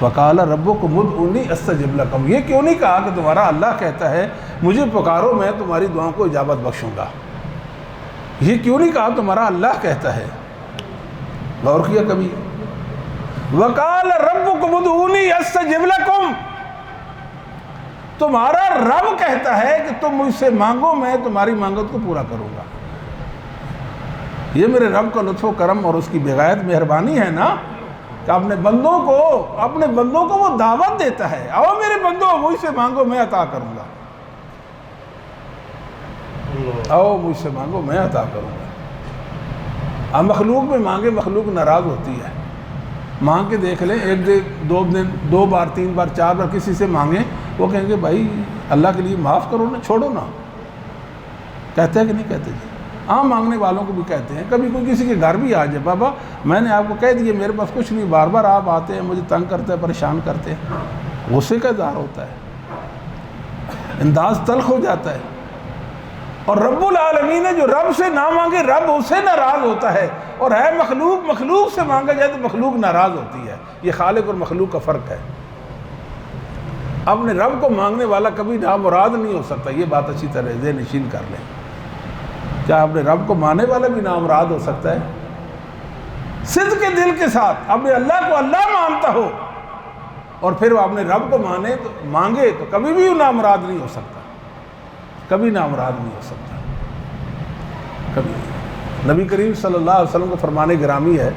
وقال ربکم ادعونی استجب لکم. یہ کیوں نہیں کہا کہ تمہارا اللہ کہتا ہے مجھے پکارو میں تمہاری دعاؤں کو اجابت بخشوں گا؟ یہ کیوں نہیں کہا تمہارا اللہ کہتا ہے؟ غور کیا کبھی؟ وقال ربکم ادعونی استجب لکم، تمہارا رب کہتا ہے کہ تم مجھ سے مانگو، میں تمہاری مانگت کو پورا کروں گا. یہ میرے رب کا لطف و کرم اور اس کی بغایت مہربانی ہے نا، کہ اپنے بندوں کو وہ دعوت دیتا ہے، آؤ میرے بندوں مجھ سے مانگو میں عطا کروں گا. آؤ مجھ سے مانگو میں عطا کروں گا. اب مخلوق میں مانگے، مخلوق ناراض ہوتی ہے. مانگ کے دیکھ لیں، ایک دن، 2 دن، 2 بار، 3 بار، 4 بار کسی سے مانگیں، وہ کہیں گے بھائی اللہ کے لیے معاف کرو نا، چھوڑو نا. کہتے ہیں کہ نہیں کہتے جی؟ عام مانگنے والوں کو بھی کہتے ہیں. کبھی کوئی کسی کے گھر بھی آ جائے، بابا میں نے آپ کو کہہ دیا میرے پاس کچھ نہیں، بار بار آپ آتے ہیں مجھے تنگ کرتے ہیں، پریشان کرتے ہیں، غصے کا اظہار ہوتا ہے، انداز تلخ ہو جاتا ہے. اور رب العالمین ہے جو رب سے نہ مانگے رب اس سے ناراض ہوتا ہے، اور ہے مخلوق سے مانگا جائے تو مخلوق ناراض ہوتی ہے. یہ خالق اور مخلوق کا فرق ہے. اپنے رب کو مانگنے والا کبھی نامراد نہیں ہو سکتا. یہ بات اچھی طرح ذہن نشین کر لیں. کیا اپنے رب کو ماننے والا بھی نامراد ہو سکتا ہے؟ صدق کے دل کے ساتھ اپنے اللہ کو اللہ مانتا ہو اور پھر وہ اپنے رب کو مانگے تو کبھی بھی وہ نامراد نہیں ہو سکتا، کبھی نامراد نہیں ہو سکتا. کبھی نبی کریم صلی اللہ علیہ وسلم کو فرمان گرامی ہے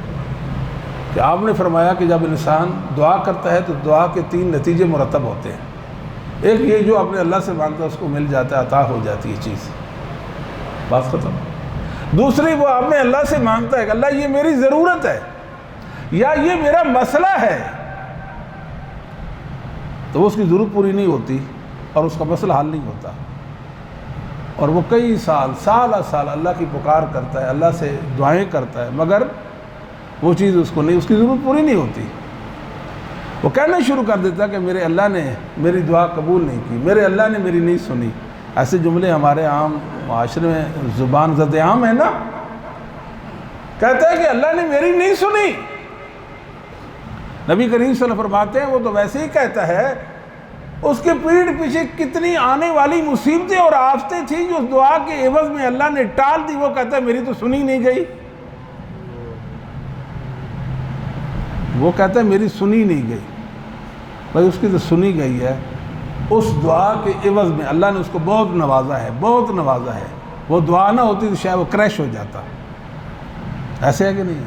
کہ آپ نے فرمایا کہ جب انسان دعا کرتا ہے تو دعا کے 3 نتیجے مرتب ہوتے ہیں. ایک یہ جو اپنے اللہ سے مانگتا ہے اس کو مل جاتا ہے، عطا ہو جاتی ہے چیز، بات ختم. دوسری وہ اپنے اللہ سے مانگتا ہے کہ اللہ یہ میری ضرورت ہے یا یہ میرا مسئلہ ہے، تو اس کی ضرورت پوری نہیں ہوتی اور اس کا مسئلہ حل نہیں ہوتا، اور وہ کئی سال اللہ کی پکار کرتا ہے، اللہ سے دعائیں کرتا ہے، مگر وہ چیز اس کی ضرورت پوری نہیں ہوتی. وہ کہنا شروع کر دیتا ہے کہ میرے اللہ نے میری دعا قبول نہیں کی، میرے اللہ نے میری نہیں سنی. ایسے جملے ہمارے عام معاشرے میں زبان زد عام ہے نا. کہتا ہے کہ اللہ نے میری نہیں سنی. نبی کریم صلی اللہ علیہ وسلم فرماتے ہیں وہ تو ویسے ہی کہتا ہے، اس کے پیٹھ پیچھے کتنی آنے والی مصیبتیں اور آفتیں تھیں جو اس دعا کے عوض میں اللہ نے ٹال دی. وہ کہتا ہے میری تو سنی نہیں گئی. وہ کہتا ہے میری سنی نہیں گئی. بھائی اس کی تو سنی گئی ہے. اس دعا کے عوض میں اللہ نے اس کو بہت نوازا ہے، بہت نوازا ہے. وہ دعا نہ ہوتی تو شاید وہ کریش ہو جاتا. ایسے ہے کہ نہیں؟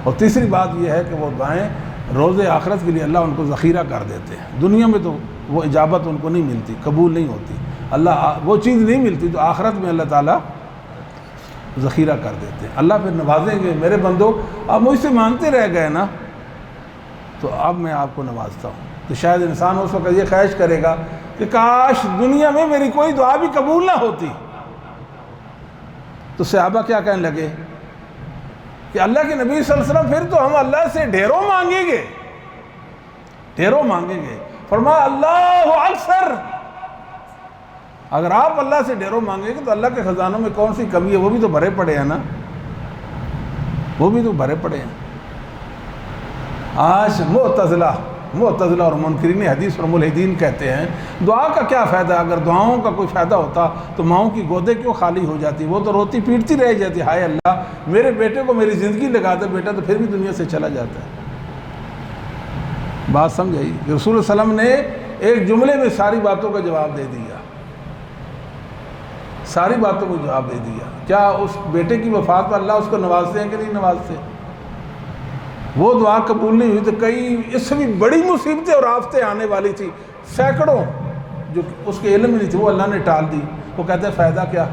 اور تیسری بات یہ ہے کہ وہ دعائیں روز آخرت کے لیے اللہ ان کو ذخیرہ کر دیتے ہیں. دنیا میں تو وہ اجابت ان کو نہیں ملتی، قبول نہیں ہوتی، اللہ وہ چیز نہیں ملتی، تو آخرت میں اللہ تعالیٰ ذخیرہ کر دیتے ہیں۔ اللہ پھر نوازیں گے، میرے بندو آپ مجھ سے مانگتے رہ گئے نا، تو اب میں آپ کو نوازتا ہوں۔ تو شاید انسان اس وقت یہ خواہش کرے گا کہ کاش دنیا میں میری کوئی دعا بھی قبول نہ ہوتی۔ تو صحابہ کیا کہنے لگے کہ اللہ کے نبی صلی اللہ علیہ وسلم پھر تو ہم اللہ سے ڈھیروں مانگیں گے، ڈھیروں مانگیں گے۔ فرمایا اللہ اکثر، اگر آپ اللہ سے ڈھیروں مانگیں گے تو اللہ کے خزانوں میں کون سی کمی ہے؟ وہ بھی تو بھرے پڑے ہیں نا، وہ بھی تو بھرے پڑے ہیں۔ آج معتزلہ اور منکرین حدیث اور ملحدین کہتے ہیں دعا کا کیا فائدہ؟ اگر دعاؤں کا کوئی فائدہ ہوتا تو ماؤں کی گودیں کیوں خالی ہو جاتی؟ وہ تو روتی پیٹتی رہ جاتی، ہائے اللہ میرے بیٹے کو میری زندگی لگا دے، بیٹا تو پھر بھی دنیا سے چلا جاتا ہے۔ بات سمجھائی کہ رسول اللہ علیہ وسلم نے ایک جملے میں ساری باتوں کا جواب دے دیا، ساری باتوں کو جواب دے دیا۔ کیا اس بیٹے کی وفات پر اللہ اس کو نوازتے ہیں کہ نہیں نوازتے؟ وہ دعا قبول نہیں ہوئی تو کئی اس سے بھی بڑی مصیبتیں اور آفتیں آنے والی تھی، سینکڑوں جو اس کے علم میں نہیں تھی وہ اللہ نے ٹال دی۔ وہ کہتے ہیں فائدہ کیا؟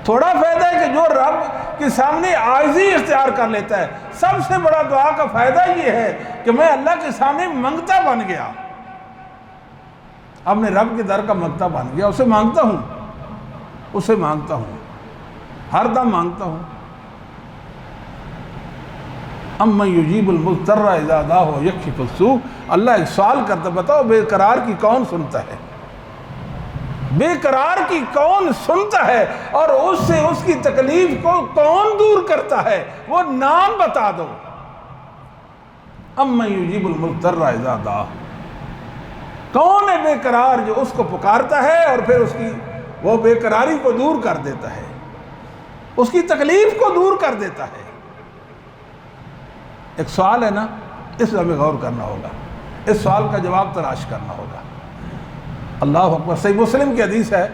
تھوڑا فائدہ ہے کہ جو رب کے سامنے عاجزی اختیار کر لیتا ہے، سب سے بڑا دعا کا فائدہ یہ ہے کہ میں اللہ کے سامنے منگتا بن گیا، اپنے رب کے در کا منگتا بن گیا، اسے مانگتا ہوں، اسے مانگتا ہوں، ہر دم مانگتا ہوں۔ امن یجیب المضطر اذا دعاہ ویکشف السوء، اللہ ایک سوال کرتا، بتاؤ بے قرار کی کون سنتا ہے؟ بے قرار کی کون سنتا ہے اور اس سے اس کی تکلیف کو کون دور کرتا ہے؟ وہ نام بتا دو۔ امن یجیب المضطر اذا دعاہ، کون ہے بے قرار جو اس کو پکارتا ہے اور پھر اس کی وہ بے قراری کو دور کر دیتا ہے، اس کی تکلیف کو دور کر دیتا ہے؟ ایک سوال ہے نا، اس پر ہمیں غور کرنا ہوگا، اس سوال کا جواب تلاش کرنا ہوگا۔ اللہ اکبر۔ صحیح مسلم کی حدیث ہے،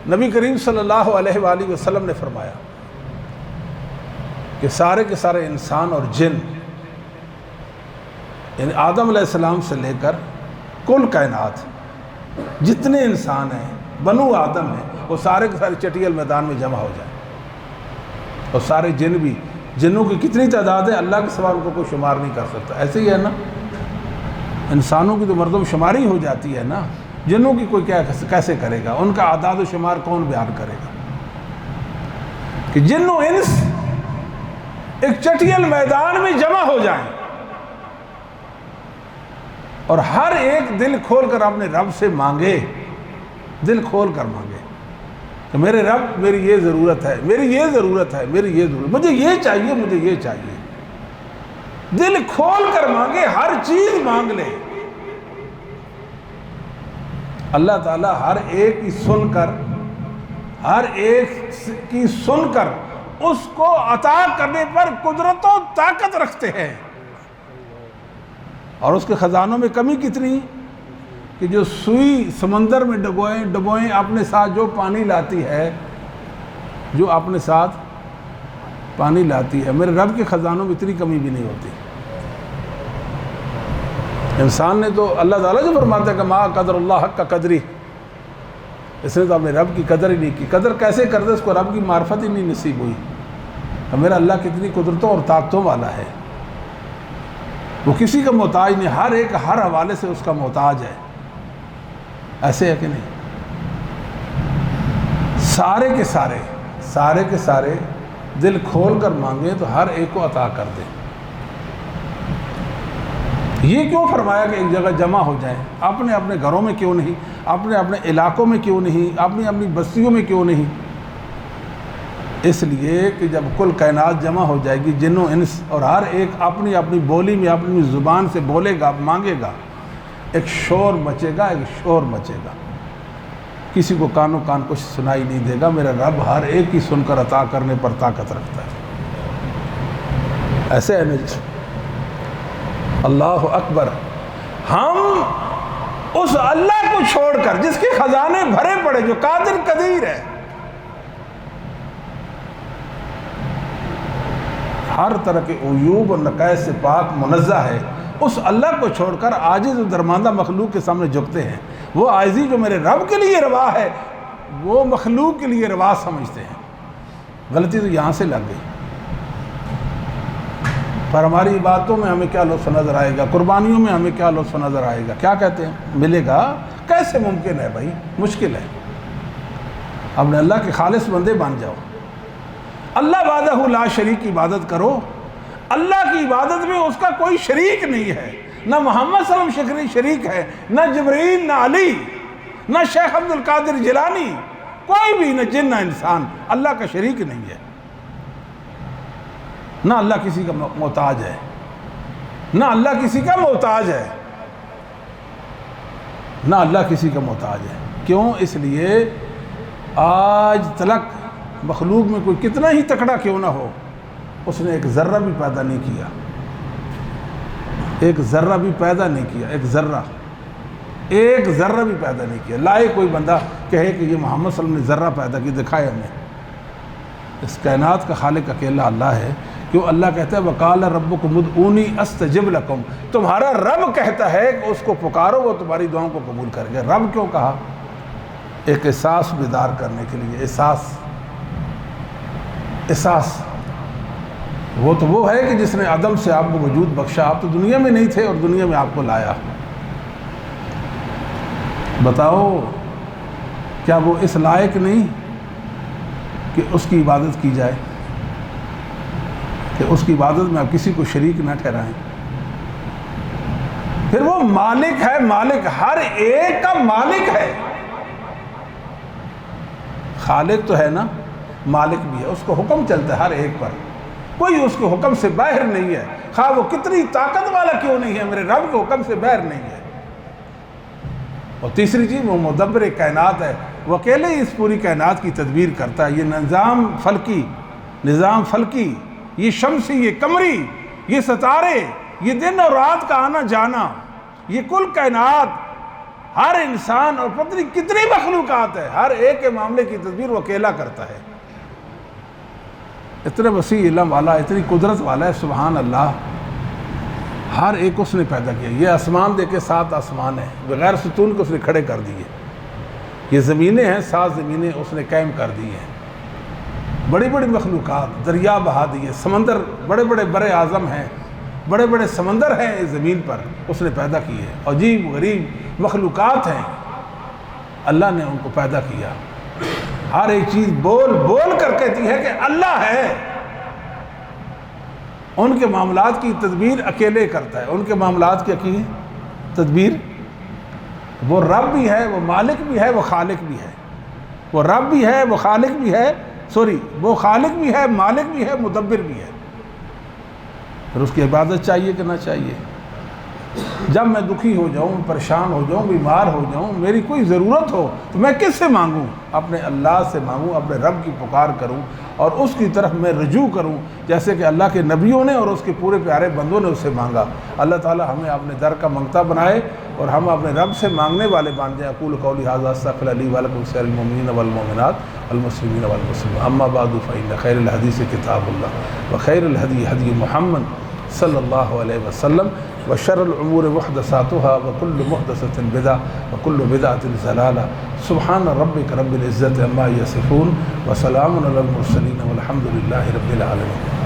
نبی کریم صلی اللہ علیہ وآلہ وسلم نے فرمایا کہ سارے کے سارے انسان اور جن، یعنی آدم علیہ السلام سے لے کر کل کائنات جتنے انسان ہیں، بنو آدم ہیں، وہ سارے کے سارے چٹیل میدان میں جمع ہو جائیں، اور سارے جن بھی، جنوں کی کتنی تعداد ہے اللہ کے سوا ان کو کوئی شمار نہیں کر سکتا۔ ایسے ہی ہے نا، انسانوں کی تو مردم شماری ہو جاتی ہے نا، جنوں کی کوئی کیسے کرے گا؟ ان کا اعداد و شمار کون بیان کرے گا؟ کہ جن و انس ایک چٹیل میدان میں جمع ہو جائیں اور ہر ایک دل کھول کر اپنے رب سے مانگے، دل کھول کر مانگے کہ میرے رب میری یہ ضرورت ہے، میری یہ ضرورت ہے، میری یہ ضرورت، مجھے یہ چاہیے، مجھے یہ چاہیے، دل کھول کر مانگے، ہر چیز مانگ لے۔ اللہ تعالیٰ ہر ایک کی سن کر، ہر ایک کی سن کر اس کو عطا کرنے پر قدرت و طاقت رکھتے ہیں، اور اس کے خزانوں میں کمی کتنی کہ جو سوئی سمندر میں ڈبوئیں اپنے ساتھ جو پانی لاتی ہے، جو اپنے ساتھ پانی لاتی ہے، میرے رب کے خزانوں میں اتنی کمی بھی نہیں ہوتی۔ انسان نے تو اللہ تعالیٰ جو فرماتا ہے کہ ما قدر اللہ حق کا قدری، اس نے تو اپنے رب کی قدر ہی نہیں کی۔ قدر کیسے کرتا؟ اس کو رب کی معرفت ہی نہیں نصیب ہوئی۔ میرا اللہ کتنی قدرتوں اور طاقتوں والا ہے، وہ کسی کا محتاج نہیں، ہر ایک ہر حوالے سے اس کا محتاج ہے۔ ایسے ہے کہ نہیں؟ سارے کے سارے دل کھول کر مانگیں تو ہر ایک کو عطا کر دیں۔ یہ کیوں فرمایا کہ ایک جگہ جمع ہو جائیں؟ اپنے اپنے گھروں میں کیوں نہیں؟ اپنے اپنے علاقوں میں کیوں نہیں؟ اپنی اپنی بستیوں میں کیوں نہیں؟ اس لیے کہ جب کل کائنات جمع ہو جائے گی، جن و انس، اور ہر ایک اپنی اپنی بولی میں اپنی زبان سے بولے گا، مانگے گا، ایک شور مچے گا، ایک شور مچے گا، کسی کو کانوں کان کچھ سنائی نہیں دے گا۔ میرا رب ہر ایک کی سن کر عطا کرنے پر طاقت رکھتا ہے۔ ایسے ہے نا جی؟ اللہ اکبر۔ ہم اس اللہ کو چھوڑ کر جس کے خزانے بھرے پڑے، جو قادر قدیر ہے، ہر طرح کے عیوب اور نقائص سے پاک منزہ ہے، اس اللہ کو چھوڑ کر عاجز و درماندہ مخلوق کے سامنے جھکتے ہیں۔ وہ عاجزی جو میرے رب کے لیے روا ہے، وہ مخلوق کے لیے روا سمجھتے ہیں۔ غلطی تو یہاں سے لگ گئی۔ پر ہماری عبادتوں میں ہمیں کیا لطف نظر آئے گا، قربانیوں میں ہمیں کیا لطف نظر آئے گا؟ کیا کہتے ہیں ملے گا؟ کیسے ممکن ہے بھائی؟ مشکل ہے۔ اپنے اللہ کے خالص بندے بن جاؤ، اللہ وحدہ لا شریک کی عبادت کرو۔ اللہ کی عبادت میں اس کا کوئی شریک نہیں ہے، نہ محمد صلی اللہ علیہ وسلم شریک ہے، نہ جبرائیل، نہ علی، نہ شیخ عبد القادر جیلانی، کوئی بھی، نہ جن نہ انسان اللہ کا شریک نہیں ہے۔ نہ اللہ کسی کا محتاج ہے، نہ اللہ کسی کا محتاج ہے، نہ اللہ کسی کا محتاج ہے۔ کیوں؟ اس لیے آج تلک مخلوق میں کوئی کتنا ہی تکڑا کیوں نہ ہو، اس نے ایک ذرہ بھی پیدا نہیں کیا، ایک ذرہ بھی پیدا نہیں کیا، ایک ذرہ بھی پیدا نہیں کیا۔ لائے کوئی بندہ کہے کہ یہ محمد صلی اللہ علیہ وسلم نے ذرہ پیدا کی، دکھائے ہمیں۔ اس کائنات کا خالق اکیلا اللہ ہے۔ کیوں؟ اللہ کہتا ہے وَقَالَ رَبُّكُمُ ادْعُونِي أَسْتَجِبْ لَكُمْ، تمہارا رب کہتا ہے کہ اس کو پکارو، وہ تمہاری دعاؤں کو قبول کرے گا۔ رب کیوں کہا؟ ایک احساس بیدار کرنے کے لیے۔ احساس وہ تو وہ ہے کہ جس نے عدم سے آپ کو وجود بخشا، آپ تو دنیا میں نہیں تھے اور دنیا میں آپ کو لایا۔ بتاؤ کیا وہ اس لائق نہیں کہ اس کی عبادت کی جائے، کہ اس کی عبادت میں آپ کسی کو شریک نہ ٹھہرائیں؟ پھر وہ مالک ہے، مالک ہر ایک کا مالک ہے۔ خالق تو ہے نا، مالک بھی ہے، اس کو حکم چلتا ہے ہر ایک پر، کوئی اس کے حکم سے باہر نہیں ہے، خواہ وہ کتنی طاقت والا کیوں نہیں ہے، میرے رب کے حکم سے باہر نہیں ہے۔ اور تیسری چیز وہ مدبر کائنات ہے، وہ اکیلے ہی اس پوری کائنات کی تدبیر کرتا ہے۔ یہ نظام فلکی، یہ شمسی، یہ قمری، یہ ستارے، یہ دن اور رات کا آنا جانا، یہ کل کائنات، ہر انسان اور پتہ نہیں کتنی مخلوقات ہے، ہر ایک کے معاملے کی تدبیر وہ اکیلا کرتا ہے۔ اتنے وسیع علم والا، اتنی قدرت والا ہے، سبحان اللہ۔ ہر ایک اس نے پیدا کیا۔ یہ آسمان دیکھے 7 آسمان ہیں، بغیر ستون کو اس نے کھڑے کر دیے۔ یہ زمینیں ہیں، 7 زمینیں اس نے قائم کر دی ہیں۔ بڑی بڑی مخلوقات، دریا بہا دیے، سمندر، بڑے بڑے بر اعظم ہیں، بڑے بڑے سمندر ہیں اس زمین پر، اس نے پیدا کیے۔ عجیب غریب مخلوقات ہیں، اللہ نے ان کو پیدا کیا۔ ہر ایک چیز بول بول کر کہتی ہے کہ اللہ ہے۔ ان کے معاملات کی تدبیر اکیلے کرتا ہے، ان کے معاملات کی تدبیر وہ رب بھی ہے، وہ مالک بھی ہے، وہ خالق بھی ہے۔ وہ رب بھی ہے، وہ خالق بھی ہے، وہ خالق بھی ہے، مالک بھی ہے، مدبر بھی ہے۔ پھر اس کی عبادت چاہیے کہ نہ چاہیے؟ جب میں دکھی ہو جاؤں، پریشان ہو جاؤں، بیمار ہو جاؤں، میری کوئی ضرورت ہو تو میں کس سے مانگوں؟ اپنے اللہ سے مانگوں، اپنے رب کی پکار کروں اور اس کی طرف میں رجوع کروں، جیسے کہ اللہ کے نبیوں نے اور اس کے پورے پیارے بندوں نے اس سے مانگا۔ اللہ تعالی ہمیں اپنے در کا منگتا بنائے اور ہم اپنے رب سے مانگنے والے بن جائیں۔ اقول قولی ھذا استغفر لی ولکم سائر المؤمنین والمؤمنات والمسلمین والمسلمات، اما بعد فإن خیر الحدیث کتاب اللہ وخیر الہدی ہدی محمد صلی اللہ علیہ وسلم وشر الامور محدثاتها وكل محدثة بدعة وكل بدعة ضلالة۔ سبحان ربك رب العزة عما يصفون وسلام على المرسلين والحمد لله رب العالمين۔